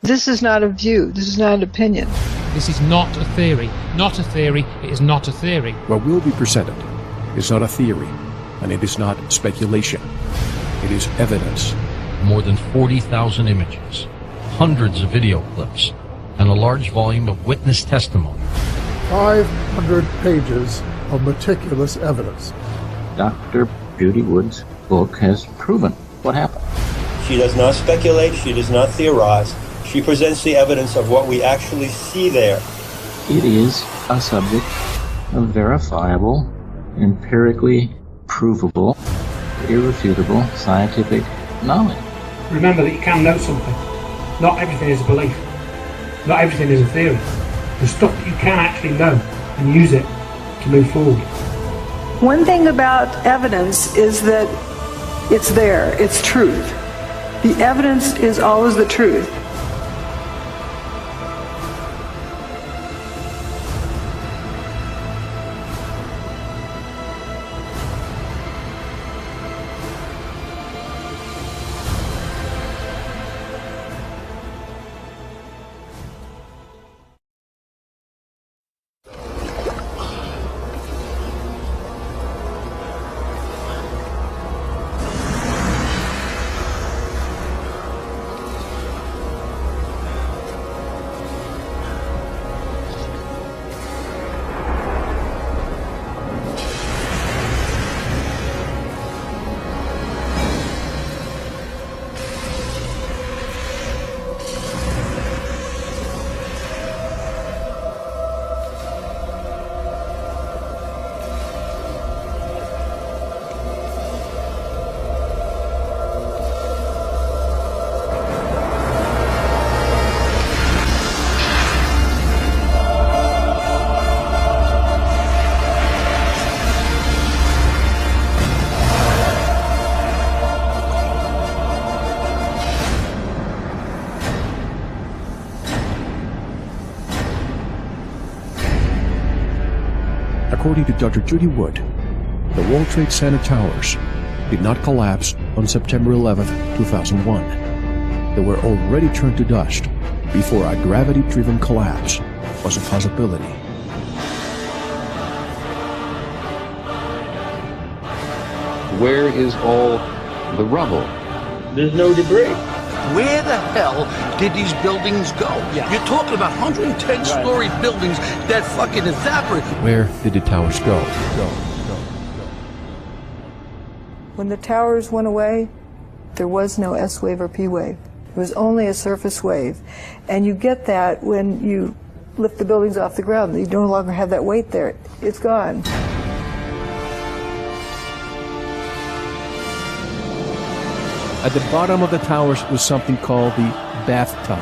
This is not a view. This is not an opinion. This is not a theory. Not a theory. It is not a theory. What will be presented is not a theory, and it is not speculation. It is evidence. More than 40,000 images, hundreds of video clips, and a large volume of witness testimony. 500 pages of meticulous evidence. Dr. Judy Wood's book has proven what happened. She does not speculate. She does not theorize. She presents the evidence of what we actually see there. It is a subject of verifiable, empirically provable, irrefutable scientific knowledge. Remember that you can know something. Not everything is a belief. Not everything is a theory. There's stuff that you can actually know and use it to move forward. One thing about evidence is that it's there, it's truth. The evidence is always the truth. According to Dr. Judy Wood, the World Trade Center towers did not collapse on September 11, 2001. They were already turned to dust before a gravity-driven collapse was a possibility. Where is all the rubble? There's no debris. Where the hell did these buildings go? You're talking about 110-story buildings that fucking evaporate. Where did the towers go? When the towers went away, there was no S wave or P wave. It was only a surface wave. And you get that when you lift the buildings off the ground. You no longer have that weight there. It's gone. At the bottom of the towers was something called the bathtub.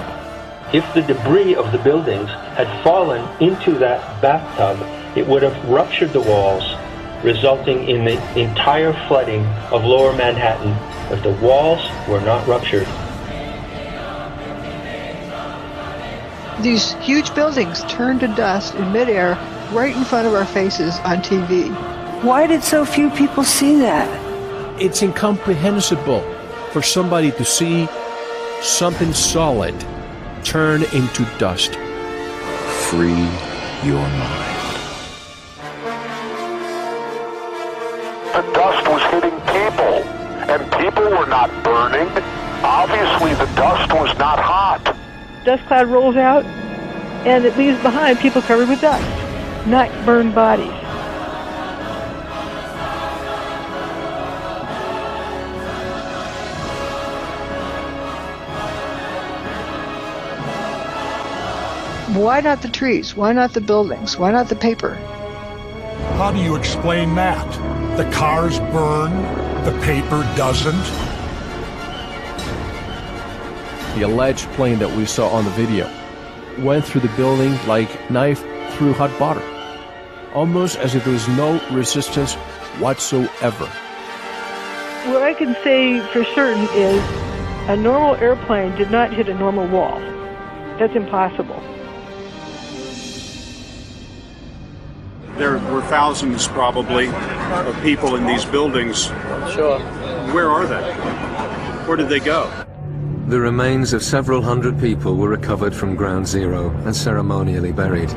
If the debris of the buildings had fallen into that bathtub, it would have ruptured the walls, resulting in the entire flooding of Lower Manhattan if the walls were not ruptured. These huge buildings turned to dust in midair right in front of our faces on TV. Why did so few people see that? It's incomprehensible for somebody to see something solid turn into dust. Free your mind. The dust was hitting people, and people were not burning. Obviously, the dust was not hot. Dust cloud rolls out, and it leaves behind people covered with dust, not burned bodies. Why not the trees? Why not the buildings? Why not the paper? How do you explain that? The cars burn, the paper doesn't? The alleged plane that we saw on the video went through the building like knife through hot butter, almost as if there was no resistance whatsoever. What I can say for certain is a normal airplane did not hit a normal wall. That's impossible. There were thousands, probably, of people in these buildings. Sure. Where are they? Where did they go? The remains of several hundred people were recovered from Ground Zero and ceremonially buried.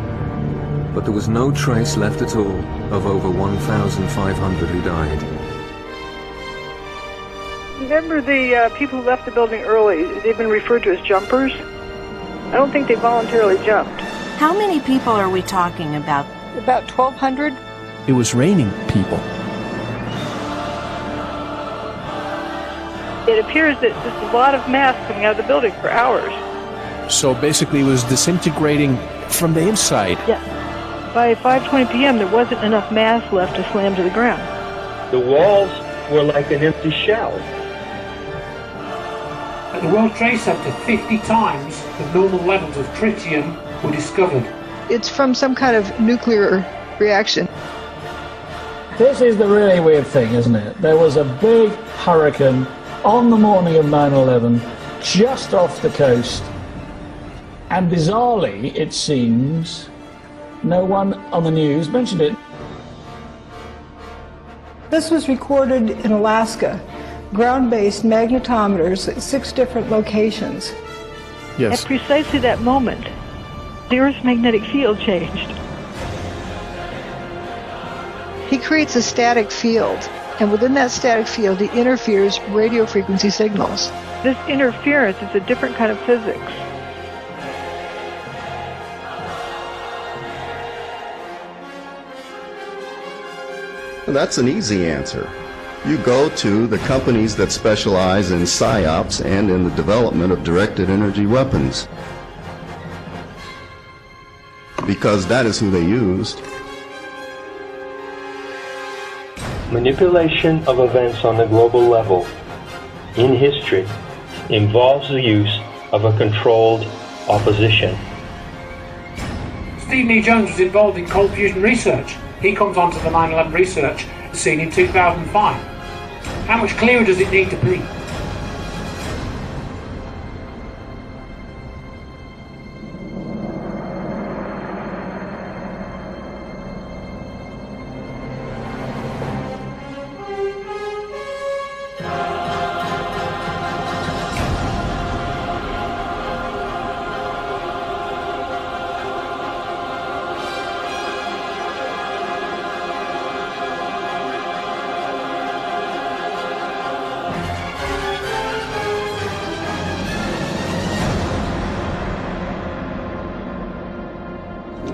But there was no trace left at all of over 1,500 who died. Remember the people who left the building early, they've been referred to as jumpers? I don't think they voluntarily jumped. How many people are we talking about? About 1,200? It was raining people. It appears that there's a lot of mass coming out of the building for hours. So basically it was disintegrating from the inside. Yeah. By 5:20 p.m. there wasn't enough mass left to slam to the ground. The walls were like an empty shell. At the World Trade Center, 50 times the normal levels of tritium were discovered. It's from some kind of nuclear reaction. This is the really weird thing, isn't it? There was a big hurricane on the morning of 9/11, just off the coast, and bizarrely, it seems, no one on the news mentioned it. This was recorded in Alaska, ground-based magnetometers at 6 different locations. Yes. At precisely that moment, the Earth's magnetic field changed. He creates a static field, and within that static field, he interferes radio frequency signals. This interference is a different kind of physics. Well, that's an easy answer. You go to the companies that specialize in PSYOPs and in the development of directed energy weapons, because that is who they used. Manipulation of events on the global level in history involves the use of a controlled opposition. Stephen E. Jones was involved in cold fusion research. He comes onto the 9/11 research scene in 2005. How much clearer does it need to be?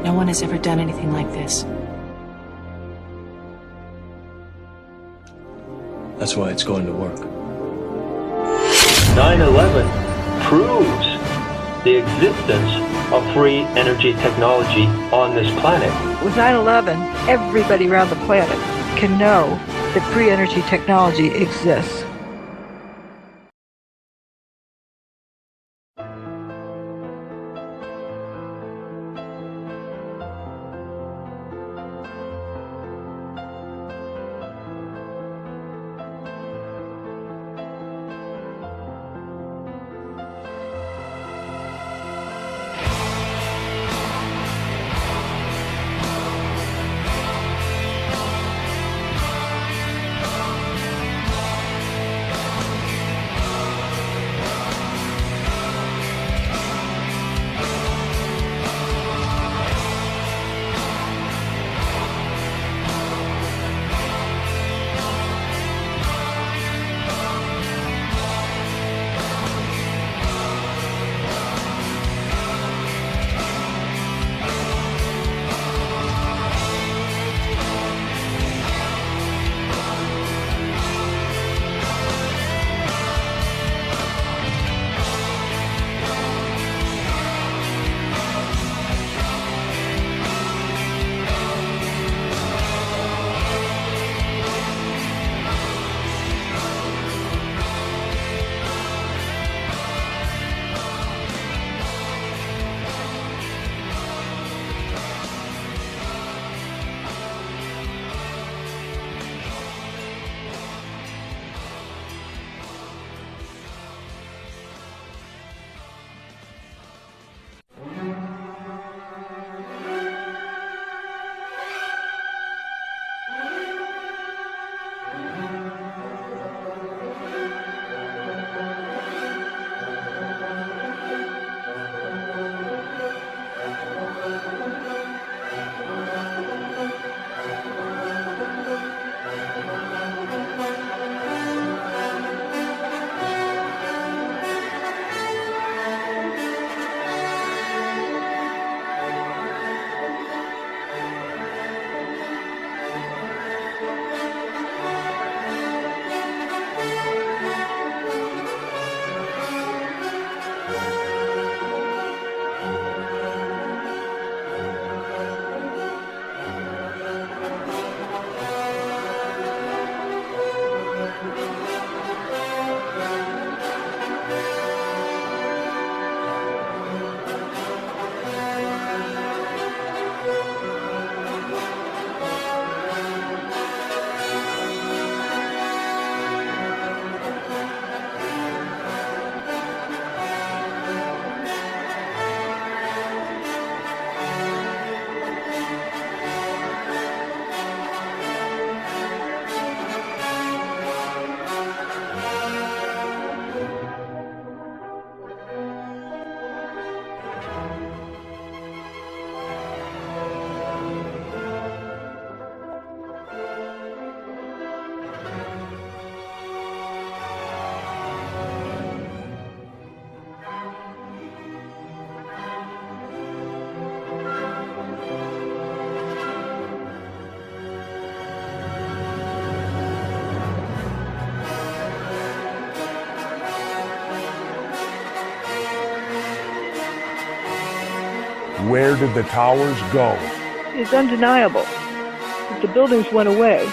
No one has ever done anything like this. That's why it's going to work. 9/11 proves the existence of free energy technology on this planet. With 9/11, everybody around the planet can know that free energy technology exists. Where did the towers go? It's undeniable that the buildings went away.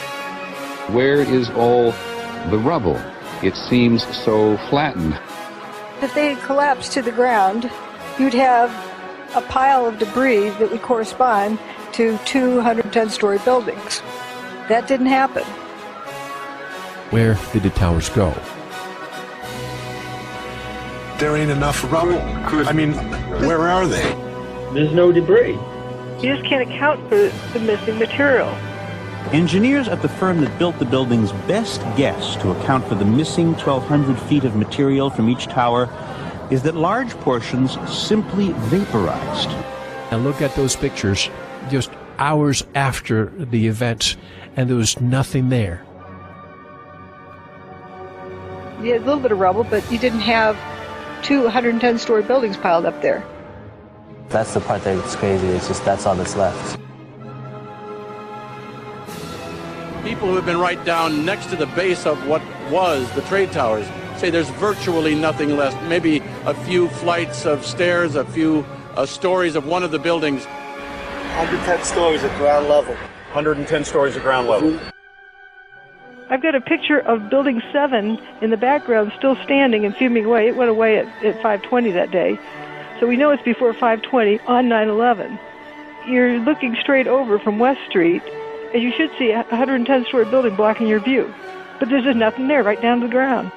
Where is all the rubble? It seems so flattened. If they had collapsed to the ground, you'd have a pile of debris that would correspond to 210-story buildings. That didn't happen. Where did the towers go? There ain't enough rubble. I mean, where are they? There's no debris. You just can't account for the missing material. Engineers at the firm that built the building's best guess to account for the missing 1,200 feet of material from each tower is that large portions simply vaporized. And look at those pictures just hours after the event, and there was nothing there. You had a little bit of rubble, but you didn't have 210-story buildings piled up there. That's the part that's crazy. It's just that's all that's left. People who have been right down next to the base of what was the trade towers say there's virtually nothing left. Maybe a few flights of stairs, a few stories of one of the buildings. 110 stories at ground level. 110 stories at ground level. I've got a picture of Building 7 in the background still standing and fuming away. It went away at 5:20 that day. So we know it's before 5:20 on 9/11. You're looking straight over from West Street, and you should see a 110-story building blocking your view. But there's just nothing there, right down to the ground.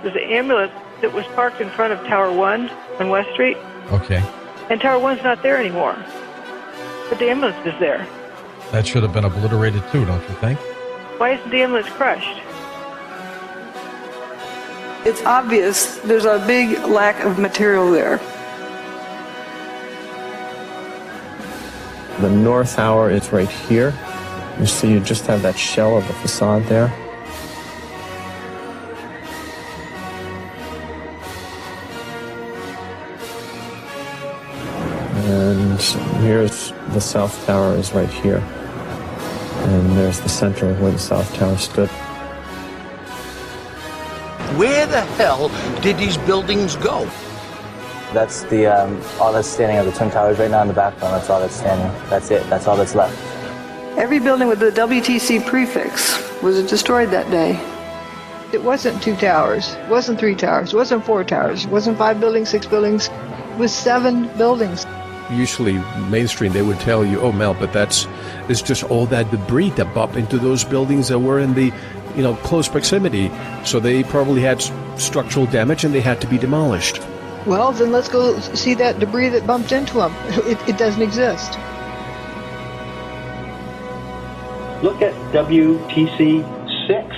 There's an ambulance that was parked in front of Tower 1 on West Street. Okay. And Tower 1's not there anymore. But the ambulance is there. That should have been obliterated too, don't you think? Why isn't the ambulance crushed? It's obvious there's a big lack of material there. The north tower is right here. You see, you just have that shell of the facade there. And here's the south tower is right here. And there's the center where the south tower stood. Where the hell did these buildings go? That's the all that's standing of the Twin Towers right now in the background. That's all that's standing. That's it. That's all that's left. Every building with the WTC prefix was destroyed that day. It wasn't 2 towers, it wasn't 3 towers, it wasn't 4 towers, it wasn't 5 buildings, 6 buildings, it was 7 buildings. Usually mainstream they would tell you, oh Mel, but it's just all that debris that bumped into those buildings that were in the close proximity, so they probably had structural damage and they had to be demolished. Well, then let's go see that debris that bumped into them. It doesn't exist. Look at WTC 6.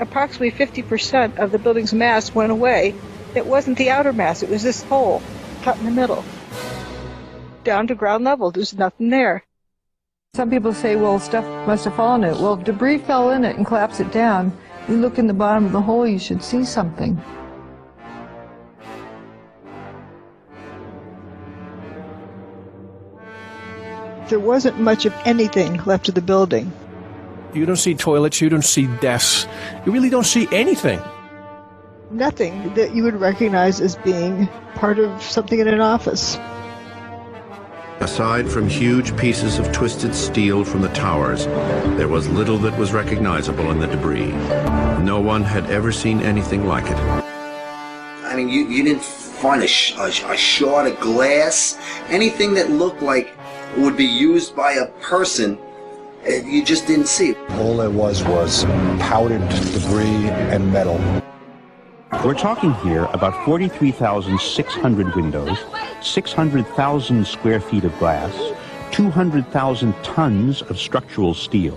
Approximately 50% of the building's mass went away. It wasn't the outer mass, it was this hole cut in the middle. Down to ground level, there's nothing there. Some people say, well, stuff must have fallen in it. Well, if debris fell in it and collapsed it down, you look in the bottom of the hole, you should see something. There wasn't much of anything left of the building. You don't see toilets, you don't see desks, you really don't see anything. Nothing that you would recognize as being part of something in an office. Aside from huge pieces of twisted steel from the towers, there was little that was recognizable in the debris. No one had ever seen anything like it. I mean, you didn't find a shard of glass, anything that looked like would be used by a person. You just didn't see it. All there was powdered debris and metal. We're talking here about 43,600 windows, 600,000 square feet of glass, 200,000 tons of structural steel,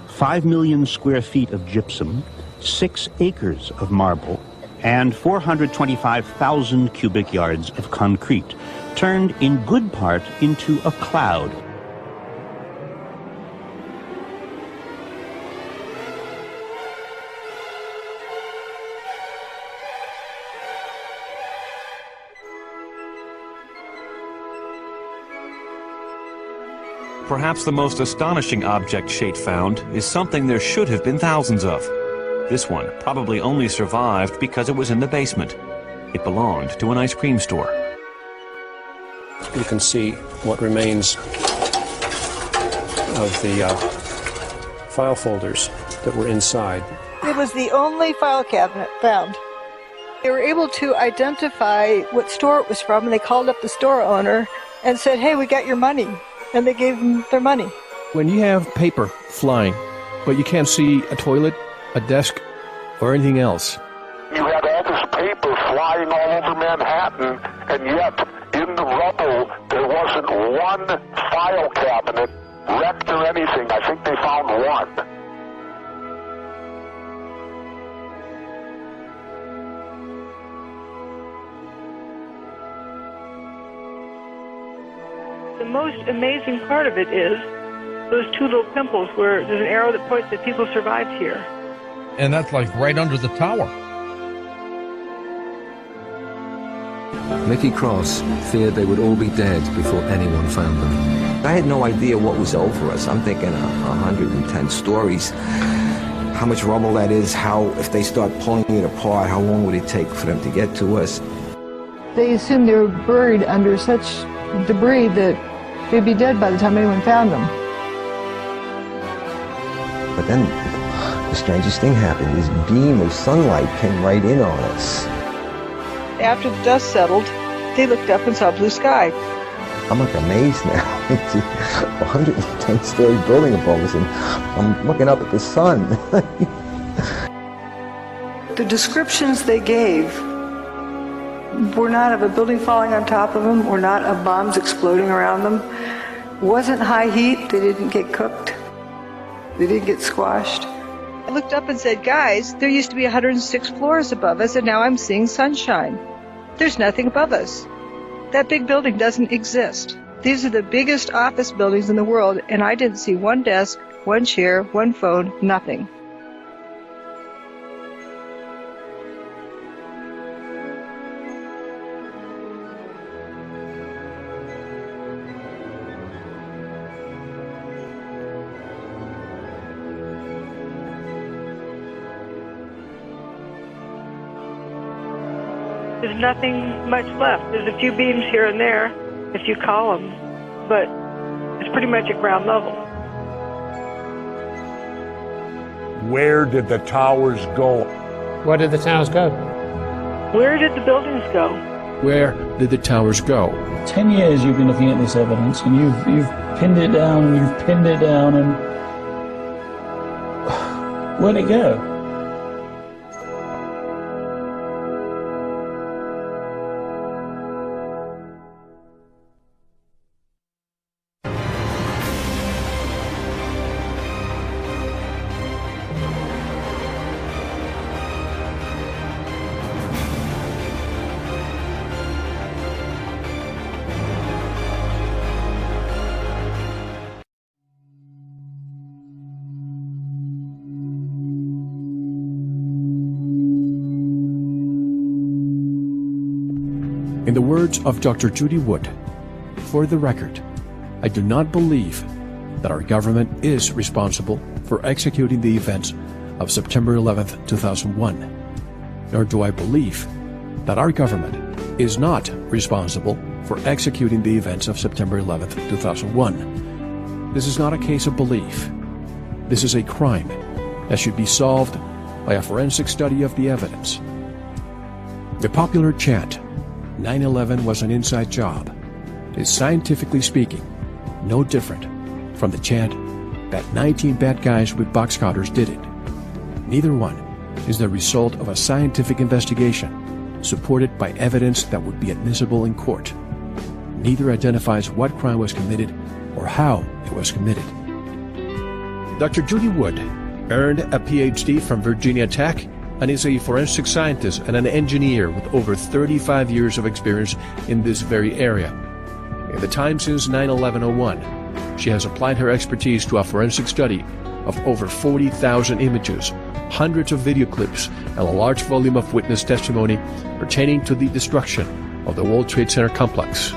5 million square feet of gypsum, 6 acres of marble, and 425,000 cubic yards of concrete, turned in good part into a cloud. Perhaps the most astonishing object Shate found is something there should have been thousands of. This one probably only survived because it was in the basement. It belonged to an ice cream store. you can see what remains of the file folders that were inside. It was the only file cabinet found. They were able to identify what store it was from, and they called up the store owner and said, "Hey, we got your money," and they gave them their money. When you have paper flying, but you can't see a toilet, a desk, or anything else. You had all this paper flying all over Manhattan, and yet in the rubble there wasn't one file cabinet wrecked or anything. I think they found one. The most amazing part of it is those two little pimples where there's an arrow that points that people survived here. And that's like right under the tower. Mickey Cross feared they would all be dead before anyone found them. I had no idea what was over us. I'm thinking 110 stories. How much rubble that is, how, if they start pulling it apart, how long would it take for them to get to us? They assumed they were buried under such debris that they'd be dead by the time anyone found them. But then the strangest thing happened. This beam of sunlight came right in on us. After the dust settled, they looked up and saw blue sky. I'm like amazed now. It's a 110-story building above us, and I'm looking up at the sun. The descriptions they gave were not of a building falling on top of them, or not of bombs exploding around them. It wasn't high heat. They didn't get cooked. They didn't get squashed. I looked up and said, "Guys, there used to be 106 floors above us, and now I'm seeing sunshine. There's nothing above us. That big building doesn't exist. These are the biggest office buildings in the world, and I didn't see one desk, one chair, one phone, nothing." There's nothing much left. There's a few beams here and there, a few columns, but it's pretty much at ground level. Where did the towers go? Where did the towers go? Where did the buildings go? Where did the towers go? 10 years you've been looking at this evidence, and you've pinned it down, and you've pinned it down, and where'd it go? In the words of Dr. Judy Wood, "For the record, I do not believe that our government is responsible for executing the events of September 11th, 2001, nor do I believe that our government is not responsible for executing the events of September 11th, 2001. This is not a case of belief. This is a crime that should be solved by a forensic study of the evidence." The popular chant, "9/11 was an inside job," is scientifically speaking no different from the chant that 19 bad guys with box cutters did it. Neither one is the result of a scientific investigation supported by evidence that would be admissible in court. Neither identifies what crime was committed or how it was committed. Dr. Judy Wood earned a PhD from Virginia Tech and is a forensic scientist and an engineer with over 35 years of experience in this very area. In the time since 9/11/01, she has applied her expertise to a forensic study of over 40,000 images, hundreds of video clips, and a large volume of witness testimony pertaining to the destruction of the World Trade Center complex.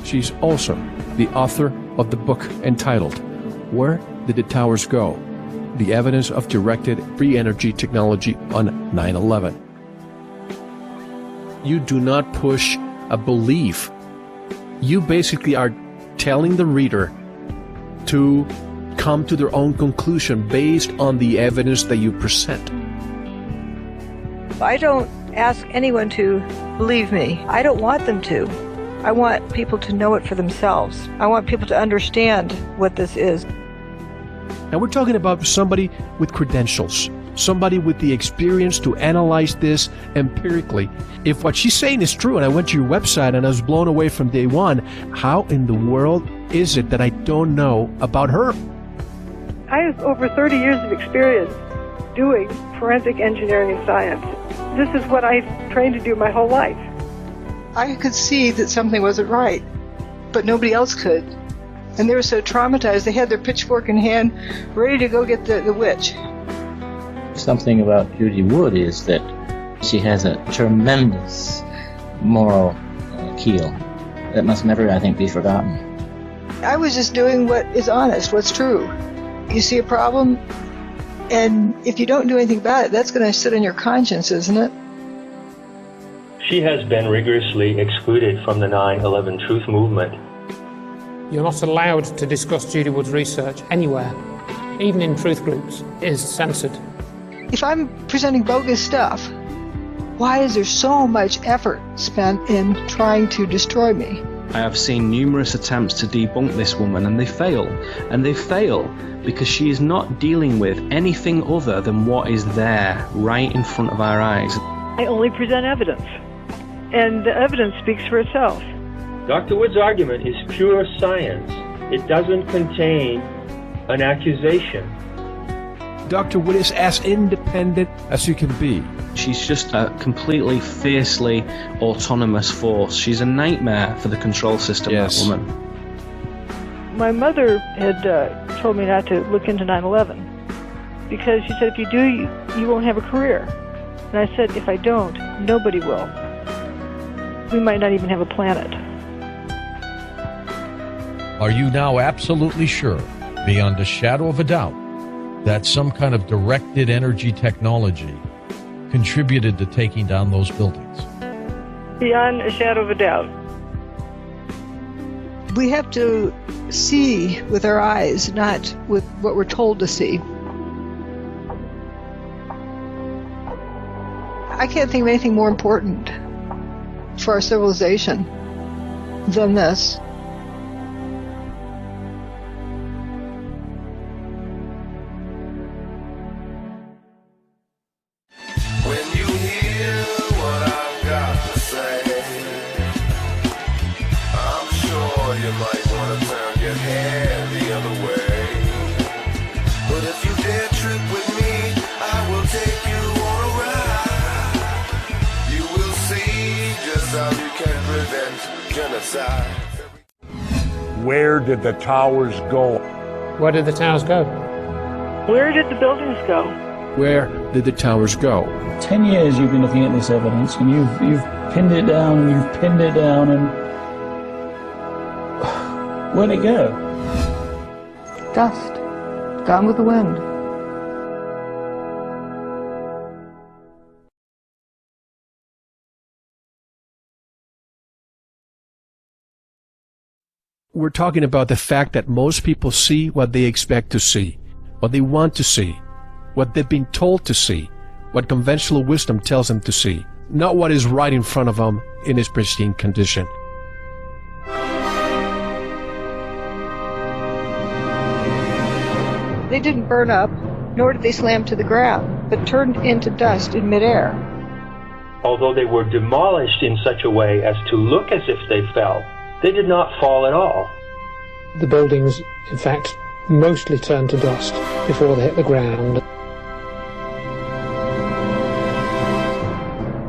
She's also the author of the book entitled "Where Did the Towers Go? The Evidence of Directed Free Energy Technology on 9/11. You do not push a belief You basically are telling the reader to come to their own conclusion based on the evidence that you present. I don't ask anyone to believe me. I don't want them to. I want people to know it for themselves. I want people to understand what this is. Now we're talking about somebody with credentials, somebody with the experience to analyze this empirically. If what she's saying is true, and I went to your website and I was blown away from day one, how in the world is it that I don't know about her? I have over 30 years of experience doing forensic engineering and science. This is what I've trained to do my whole life. I could see that something wasn't right, but nobody else could. And they were so traumatized, they had their pitchfork in hand, ready to go get the witch. Something about Judy Wood is that she has a tremendous moral keel that must never, I think, be forgotten. I was just doing what is honest, what's true. You see a problem, and if you don't do anything about it, that's going to sit on your conscience, isn't it? She has been rigorously excluded from the 9/11 Truth Movement. You're not allowed to discuss Judy Wood's research anywhere, even in truth groups. It is censored. If I'm presenting bogus stuff, why is there so much effort spent in trying to destroy me? I have seen numerous attempts to debunk this woman, and they fail. And they fail because she is not dealing with anything other than what is there, right in front of our eyes. I only present evidence, and the evidence speaks for itself. Dr. Wood's argument is pure science. It doesn't contain an accusation. Dr. Wood is as independent as you can be. She's just a completely fiercely autonomous force. She's a nightmare for the control system, yes. That woman. My mother had told me not to look into 9/11 because she said, if you do, you won't have a career. And I said, if I don't, nobody will. We might not even have a planet. Are you now absolutely sure, beyond a shadow of a doubt, that some kind of directed energy technology contributed to taking down those buildings? Beyond a shadow of a doubt. We have to see with our eyes, not with what we're told to see. I can't think of anything more important for our civilization than this. Where did the towers go? Where did the towers go? Where did the buildings go? Where did the towers go? 10 years you've been looking at this evidence, and you've pinned it down, and you've pinned it down, and where'd it go? Dust. Gone with the wind. We're talking about the fact that most people see what they expect to see, what they want to see, what they've been told to see, what conventional wisdom tells them to see, not what is right in front of them in its pristine condition. They didn't burn up, nor did they slam to the ground, but turned into dust in midair. Although they were demolished in such a way as to look as if they fell, they did not fall at all. The buildings, in fact, mostly turned to dust before they hit the ground.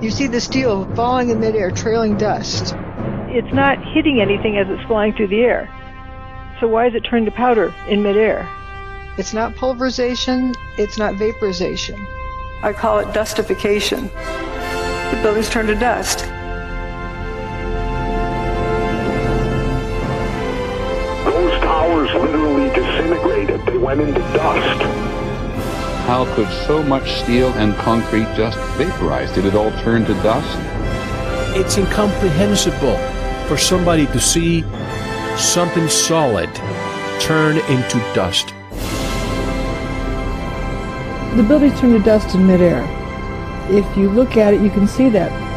You see the steel falling in midair, trailing dust. It's not hitting anything as it's flying through the air. So why is it turning to powder in midair? It's not pulverization, it's not vaporization. I call it dustification. The buildings turn to dust. Those towers literally disintegrated. They went into dust. How could so much steel and concrete just vaporize? Did it all turn to dust? It's incomprehensible for somebody to see something solid turn into dust. The buildings turn to dust in midair. If you look at it, you can see that.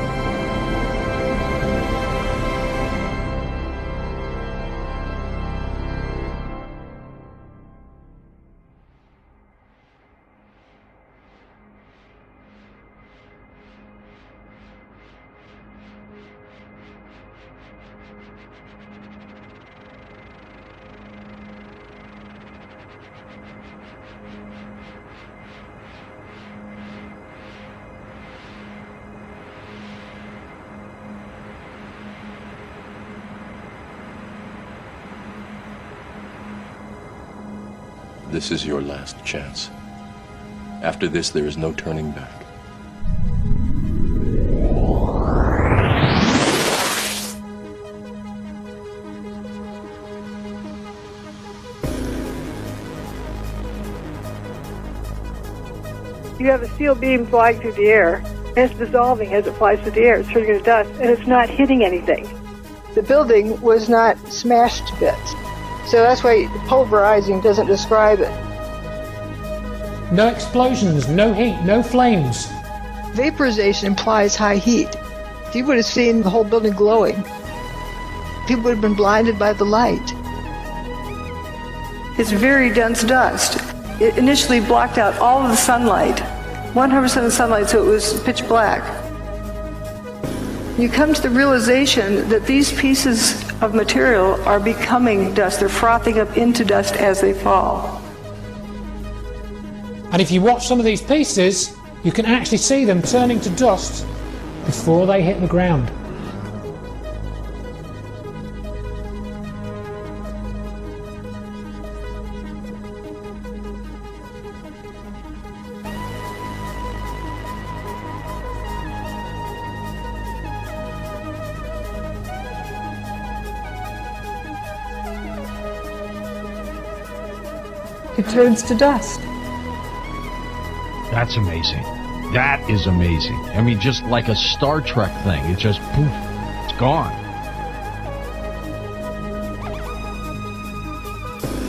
This is your last chance. After this, there is no turning back. You have a steel beam flying through the air, and it's dissolving as it flies through the air. It's turning into dust, and it's not hitting anything. The building was not smashed to bits. So that's why pulverizing doesn't describe it. No explosions, no heat, no flames. Vaporization implies high heat. You would have seen the whole building glowing. People would have been blinded by the light. It's very dense dust. It initially blocked out all of the sunlight, 100% of the sunlight, so it was pitch black. You come to the realization that these pieces of material are becoming dust. They're frothing up into dust as they fall. And if you watch some of these pieces, you can actually see them turning to dust before they hit the ground. It turns to dust. That's amazing. That is amazing. I mean, just like a Star Trek thing. It just, poof, it's gone.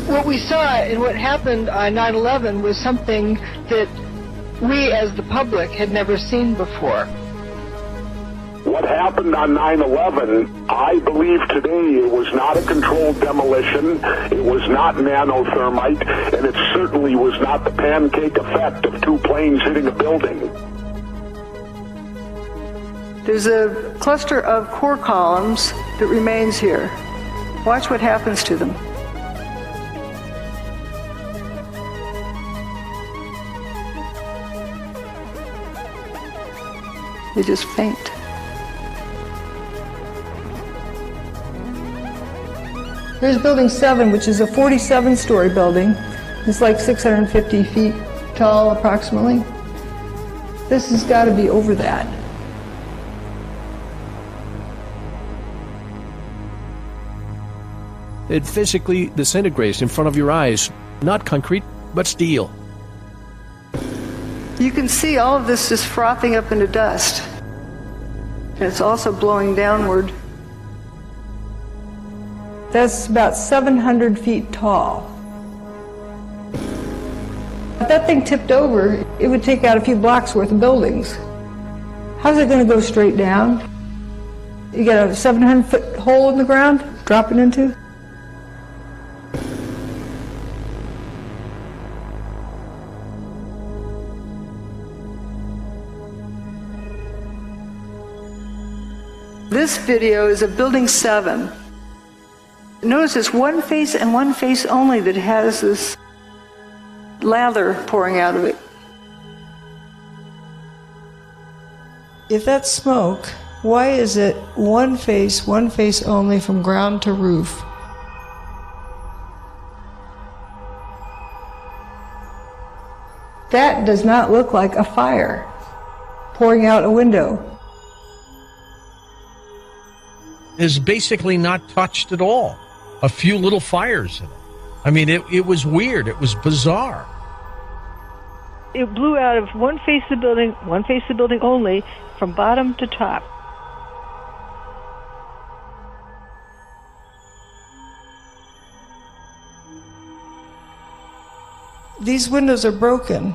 What we saw and what happened on 9/11 was something that we as the public had never seen before. What happened on 9/11, I believe today it was not a controlled demolition, it was not nanothermite, and it certainly was not the pancake effect of two planes hitting a building. There's a cluster of core columns that remains here. Watch what happens to them. They just faint. Here's Building 7, which is a 47-story building. It's like 650 feet tall, approximately. This has got to be over that. It physically disintegrates in front of your eyes. Not concrete, but steel. You can see all of this just frothing up into dust. And it's also blowing downward. That's about 700 feet tall. If that thing tipped over, it would take out a few blocks worth of buildings. How's it going to go straight down? You got a 700-foot hole in the ground, dropping into? This video is of Building 7. Notice it's one face and one face only that has this lather pouring out of it. If that's smoke, why is it one face only from ground to roof? That does not look like a fire pouring out a window. Is basically not touched at all. A few little fires in it. I mean, it was weird. It was bizarre. It blew out of one face of the building only, from bottom to top. These windows are broken.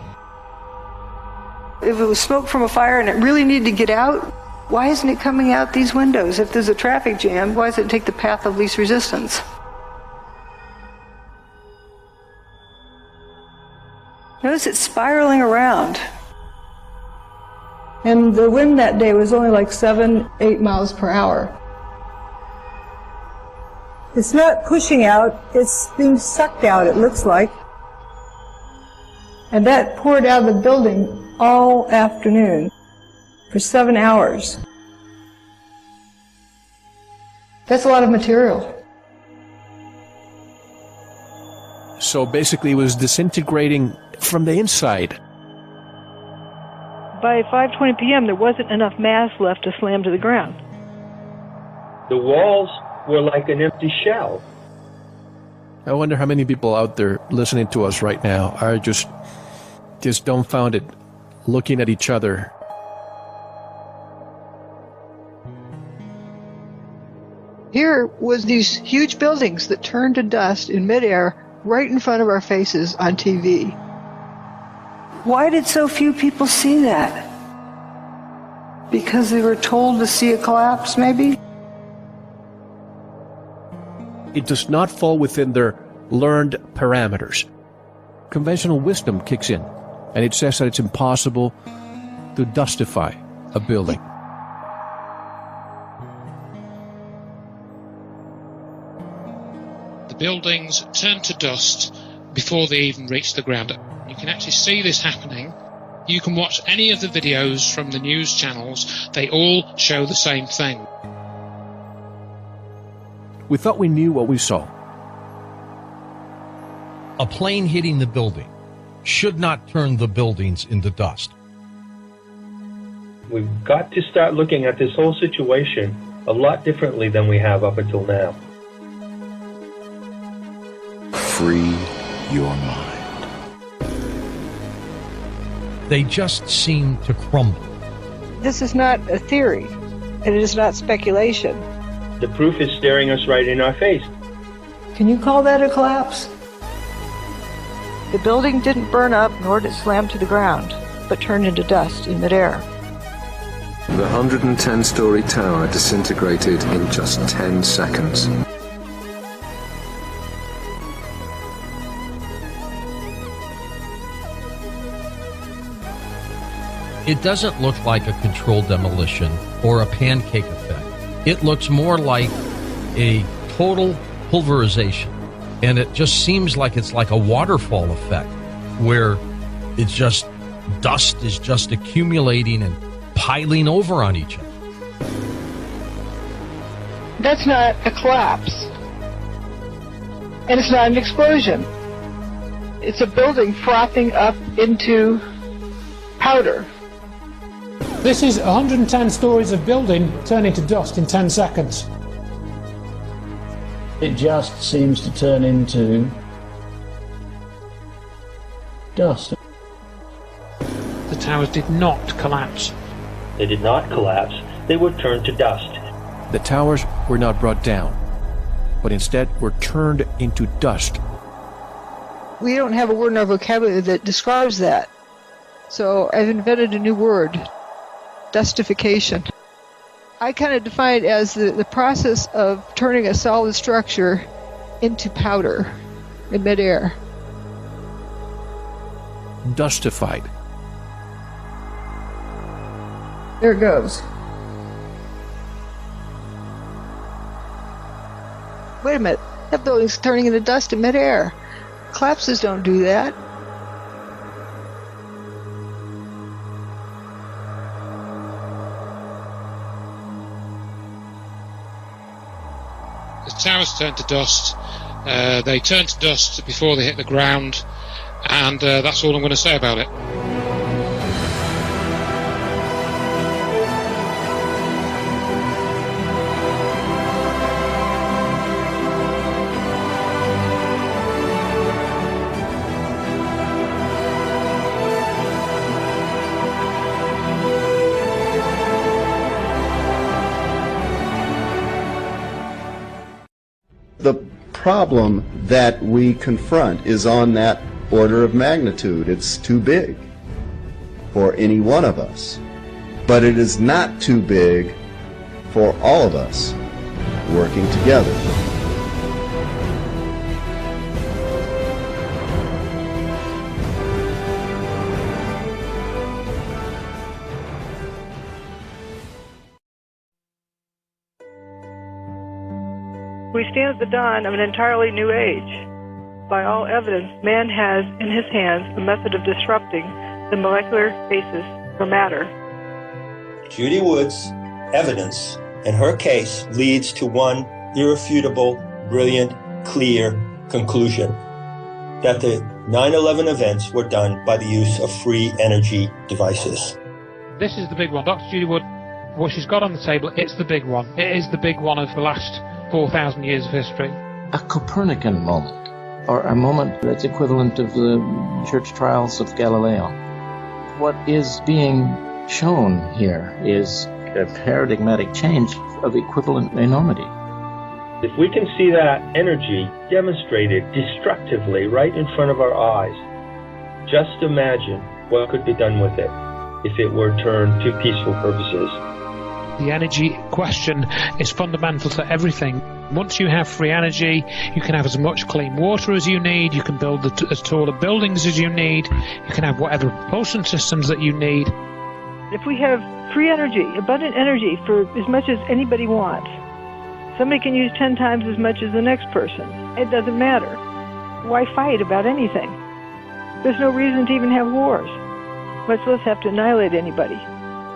If it was smoke from a fire and it really needed to get out, why isn't it coming out these windows? If there's a traffic jam, why does it take the path of least resistance? Notice it's spiraling around. And the wind that day was only like 7-8 miles per hour. It's not pushing out, it's being sucked out, it looks like. And that poured out of the building all afternoon for 7 hours. That's a lot of material. So basically it was disintegrating from the inside. By 5:20 p.m., there wasn't enough mass left to slam to the ground. The walls were like an empty shell. I wonder how many people out there listening to us right now are just dumbfounded, looking at each other. Here was these huge buildings that turned to dust in midair right in front of our faces on TV. Why did so few people see that? Because they were told to see a collapse, maybe? It does not fall within their learned parameters. Conventional wisdom kicks in, and it says that it's impossible to dustify a building. The buildings turned to dust before they even reached the ground. You can actually see this happening. You can watch any of the videos from the news channels. They all show the same thing. We thought we knew what we saw. A plane hitting the building should not turn the buildings into dust. We've got to start looking at this whole situation a lot differently than we have up until now. Free your mind. They just seem to crumble. This is not a theory, and it is not speculation. The proof is staring us right in our face. Can you call that a collapse? The building didn't burn up, nor did it slam to the ground, but turned into dust in midair. The 110-story tower disintegrated in just 10 seconds. It doesn't look like a controlled demolition or a pancake effect. It looks more like a total pulverization. And it just seems like it's like a waterfall effect where it's just dust is just accumulating and piling over on each other. That's not a collapse. And it's not an explosion. It's a building frothing up into powder. This is 110 stories of building turning to dust in 10 seconds. It just seems to turn into dust. The towers did not collapse. They did not collapse. They were turned to dust. The towers were not brought down, but instead were turned into dust. We don't have a word in our vocabulary that describes that. So I've invented a new word, dustification. I kind of define it as the process of turning a solid structure into powder in midair. Dustified. There it goes. Wait a minute. That building's turning into dust in midair. Collapses don't do that. The towers turned to dust. They turned to dust before they hit the ground, and that's all I'm going to say about it. The problem that we confront is on that order of magnitude. It's too big for any one of us. But it is not too big for all of us working together. We stand at the dawn of an entirely new age. By all evidence, man has in his hands a method of disrupting the molecular basis for matter. Judy Wood's evidence in her case leads to one irrefutable, brilliant, clear conclusion: that the 9/11 events were done by the use of free energy devices. This is the big one. Dr. Judy Wood, what she's got on the table, it's the big one. It is the big one of the last 4,000 years of history. A Copernican moment, or a moment that's equivalent of the church trials of Galileo. What is being shown here is a paradigmatic change of equivalent enormity. If we can see that energy demonstrated destructively right in front of our eyes, just imagine what could be done with it if it were turned to peaceful purposes. The energy question is fundamental to everything. Once you have free energy, you can have as much clean water as you need, you can build as taller buildings as you need, you can have whatever propulsion systems that you need. If we have free energy, abundant energy for as much as anybody wants, somebody can use 10 times as much as the next person. It doesn't matter. Why fight about anything? There's no reason to even have wars, much less have to annihilate anybody.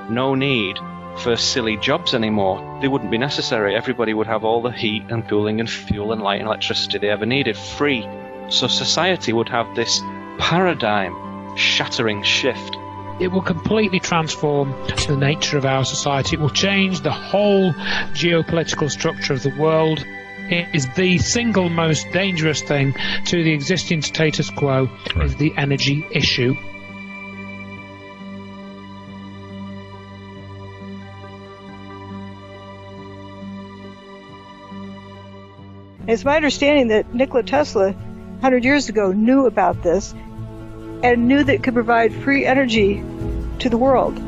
No need for silly jobs anymore. They wouldn't be necessary. Everybody would have all the heat and cooling and fuel and light and electricity they ever needed, free. So society would have this paradigm-shattering shift. It will completely transform the nature of our society. It will change the whole geopolitical structure of the world. It is the single most dangerous thing to the existing status quo, is the energy issue. It's my understanding that Nikola Tesla, 100 years ago, knew about this and knew that it could provide free energy to the world.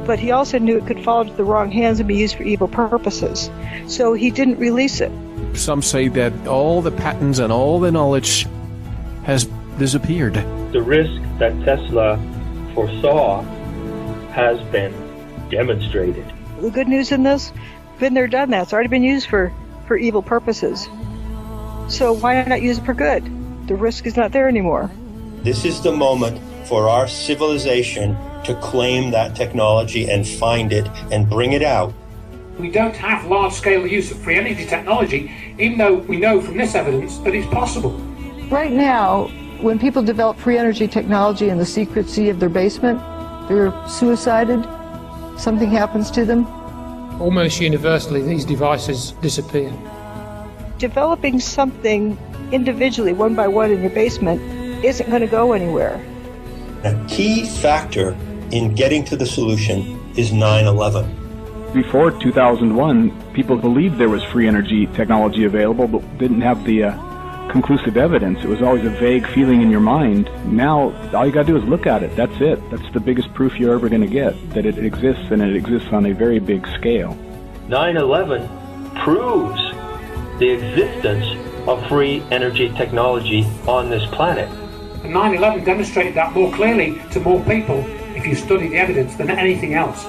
But he also knew it could fall into the wrong hands and be used for evil purposes. So he didn't release it. Some say that all the patents and all the knowledge has disappeared. The risk that Tesla foresaw has been demonstrated. The good news in this, been there, done that. It's already been used for evil purposes. So why not use it for good? The risk is not there anymore. This is the moment for our civilization to claim that technology and find it and bring it out. We don't have large-scale use of free energy technology, even though we know from this evidence that it's possible. Right now, when people develop free energy technology in the secrecy of their basement, they're suicided, something happens to them. Almost universally, these devices disappear. Developing something individually, one by one in your basement, isn't going to go anywhere. A key factor in getting to the solution is 9/11. Before 2001, people believed there was free energy technology available, but didn't have the conclusive evidence. It was always a vague feeling in your mind. Now, all you got to do is look at it. That's it. That's the biggest proof you're ever going to get, that it exists, and it exists on a very big scale. 9/11 proves the existence of free energy technology on this planet. And 9/11 demonstrated that more clearly to more people, if you study the evidence, than anything else.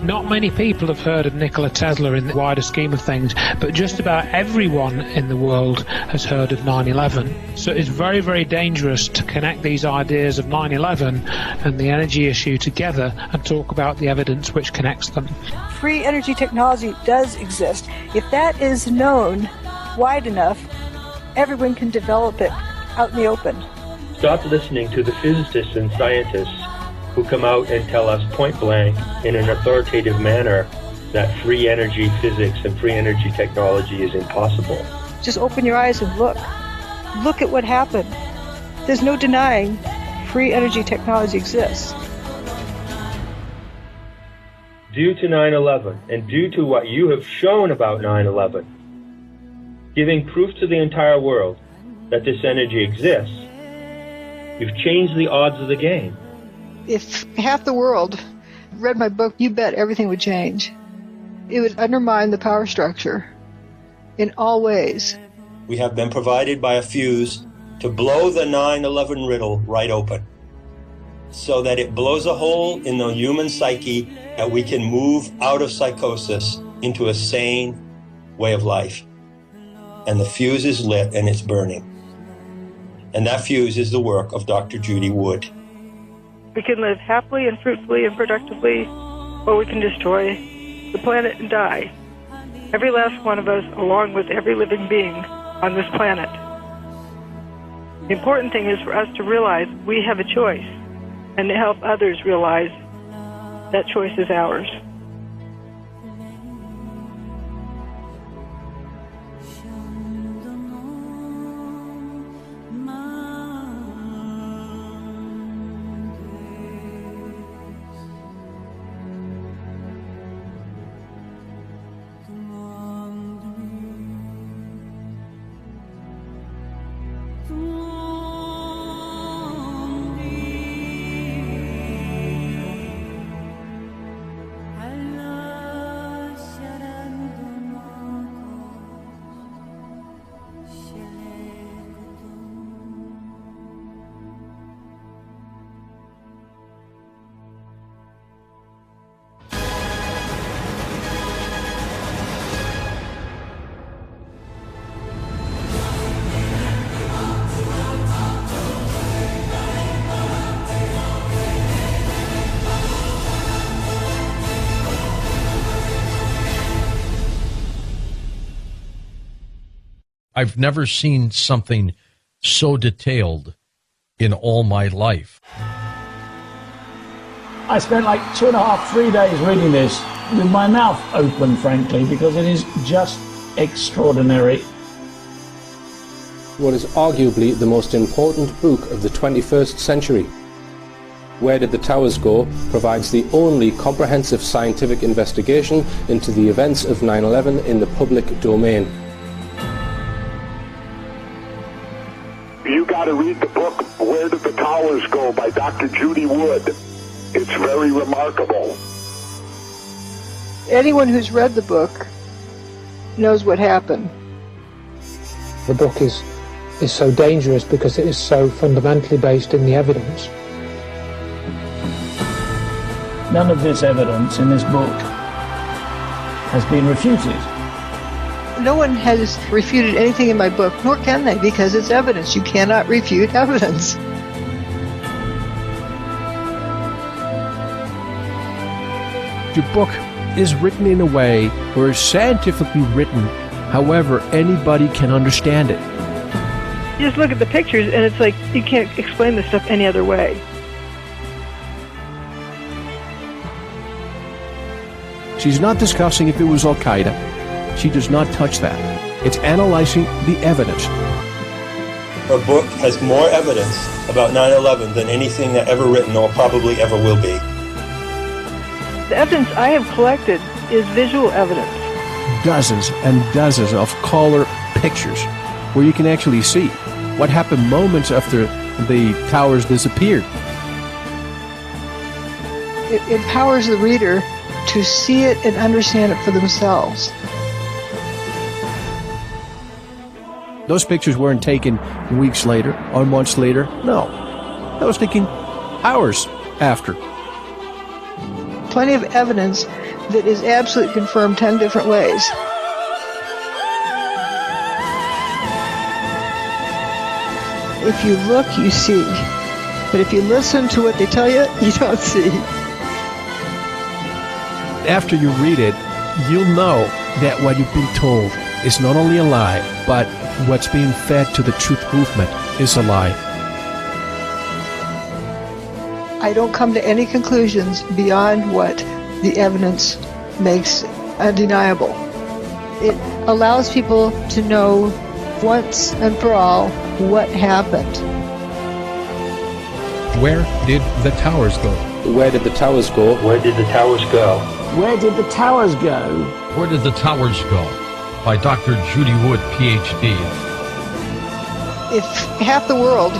Not many people have heard of Nikola Tesla in the wider scheme of things, but just about everyone in the world has heard of 9/11. So it's very, very dangerous to connect these ideas of 9/11 and the energy issue together and talk about the evidence which connects them. Free energy technology does exist. If that is known wide enough, everyone can develop it out in the open. Stop listening to the physicists and scientists who come out and tell us point blank in an authoritative manner that free energy physics and free energy technology is impossible. Just open your eyes and look. Look at what happened. There's no denying free energy technology exists. Due to 9/11 and due to what you have shown about 9/11, giving proof to the entire world that this energy exists, You've changed the odds of the game. If half the world read my book, you bet everything would change. It would undermine the power structure in all ways. We have been provided by a fuse to blow the 9/11 riddle right open, so that it blows a hole in the human psyche that we can move out of psychosis into a sane way of life. And the fuse is lit and it's burning. And that fuse is the work of Dr. Judy Wood. We can live happily and fruitfully and productively, or we can destroy the planet and die. Every last one of us, along with every living being on this planet. The important thing is for us to realize we have a choice and to help others realize that choice is ours. I've never seen something so detailed in all my life. I spent like 2.5, 3 days reading this with my mouth open, frankly, because it is just extraordinary. What is arguably the most important book of the 21st century. Where Did the Towers Go? Provides the only comprehensive scientific investigation into the events of 9/11 in the public domain. You got to read the book, Where Did the Towers Go? By Dr. Judy Wood. It's very remarkable. Anyone who's read the book knows what happened. The book is so dangerous because it is so fundamentally based in the evidence. None of this evidence in this book has been refuted. No one has refuted anything in my book, nor can they, because it's evidence. You cannot refute evidence. Your book is written in a way or is scientifically written, however anybody can understand it. You just look at the pictures and it's like you can't explain this stuff any other way. She's not discussing if it was Al-Qaeda. She does not touch that. It's analyzing the evidence. Her book has more evidence about 9/11 than anything that ever written or probably ever will be. The evidence I have collected is visual evidence. Dozens and dozens of color pictures where you can actually see what happened moments after the towers disappeared. It empowers the reader to see it and understand it for themselves. Those pictures weren't taken weeks later or months later. No, that was taken hours after. Plenty of evidence that is absolutely confirmed 10 different ways. If you look, you see. But if you listen to what they tell you, you don't see. After you read it, you'll know that what you've been told is not only a lie, but what's being fed to the truth movement is a lie. I don't come to any conclusions beyond what the evidence makes undeniable. It allows people to know once and for all what happened. Where did the towers go? Where did the towers go? Where did the towers go? Where did the towers go? Where Did the Towers Go? By Dr. Judy Wood, Ph.D. If half the world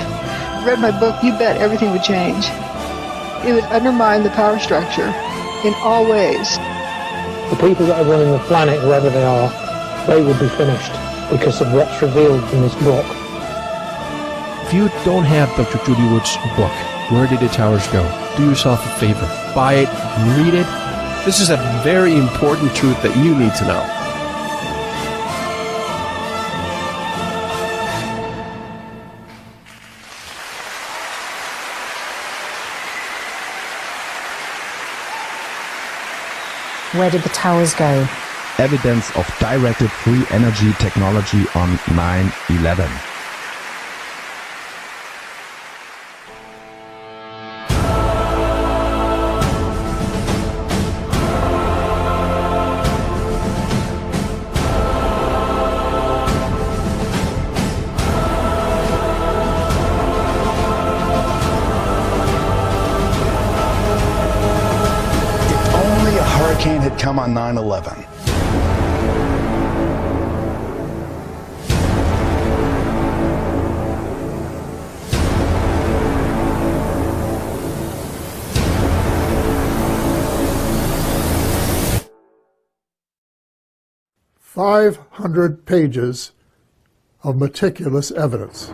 read my book, you bet everything would change. It would undermine the power structure in all ways. The people that are running the planet, wherever they are, they would be finished because of what's revealed in this book. If you don't have Dr. Judy Wood's book, Where Did the Towers Go?, do yourself a favor. Buy it, read it. This is a very important truth that you need to know. Where did the towers go? Evidence of directed free energy technology on 9/11. Hurricane had come on 9/11. "500 pages of meticulous evidence.